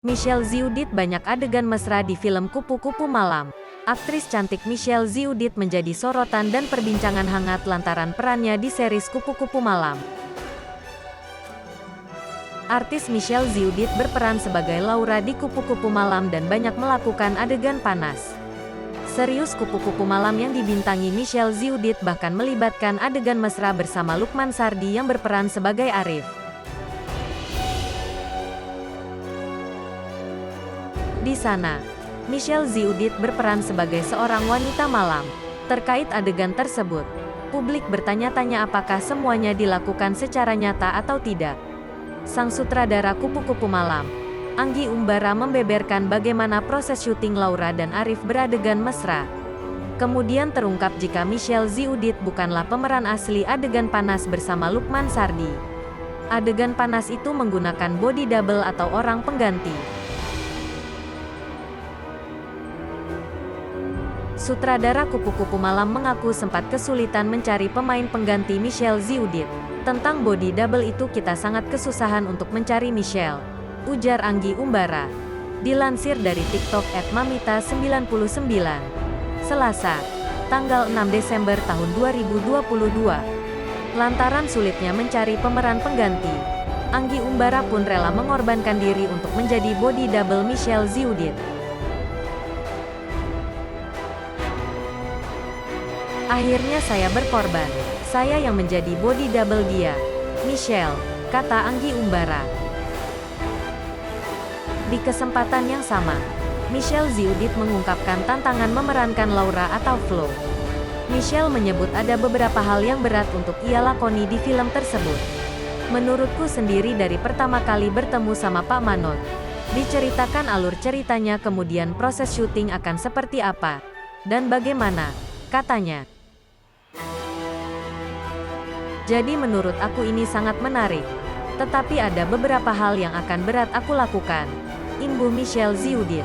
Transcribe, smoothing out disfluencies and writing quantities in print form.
Michelle Ziudit banyak adegan mesra di film Kupu-Kupu Malam. Aktris cantik Michelle Ziudit menjadi sorotan dan perbincangan hangat lantaran perannya di series Kupu-Kupu Malam. Artis Michelle Ziudit berperan sebagai Laura di Kupu-Kupu Malam dan banyak melakukan adegan panas. Serius Kupu-Kupu Malam yang dibintangi Michelle Ziudit bahkan melibatkan adegan mesra bersama Lukman Sardi yang berperan sebagai Arif. Di sana, Michelle Ziudit berperan sebagai seorang wanita malam. Terkait adegan tersebut, publik bertanya-tanya apakah semuanya dilakukan secara nyata atau tidak. Sang sutradara Kupu-Kupu Malam, Anggi Umbara, membeberkan bagaimana proses syuting Laura dan Arif beradegan mesra. Kemudian terungkap jika Michelle Ziudit bukanlah pemeran asli adegan panas bersama Lukman Sardi. Adegan panas itu menggunakan body double atau orang pengganti. Sutradara Kupu-Kupu Malam mengaku sempat kesulitan mencari pemain pengganti Michelle Ziudit. Tentang body double itu kita sangat kesusahan untuk mencari Michelle, ujar Anggi Umbara. Dilansir dari TikTok @mamita99. Selasa, tanggal 6 Desember tahun 2022. Lantaran sulitnya mencari pemeran pengganti, Anggi Umbara pun rela mengorbankan diri untuk menjadi body double Michelle Ziudit. Akhirnya saya berkorban. Saya yang menjadi body double dia, Michelle, kata Anggi Umbara. Di kesempatan yang sama, Michelle Ziudit mengungkapkan tantangan memerankan Laura atau Flo. Michelle menyebut ada beberapa hal yang berat untuk ia lakoni di film tersebut. Menurutku sendiri dari pertama kali bertemu sama Pak Manot, diceritakan alur ceritanya, kemudian proses syuting akan seperti apa, dan bagaimana, katanya. Jadi menurut aku ini sangat menarik. Tetapi ada beberapa hal yang akan berat aku lakukan, imbuh Michelle Ziudit.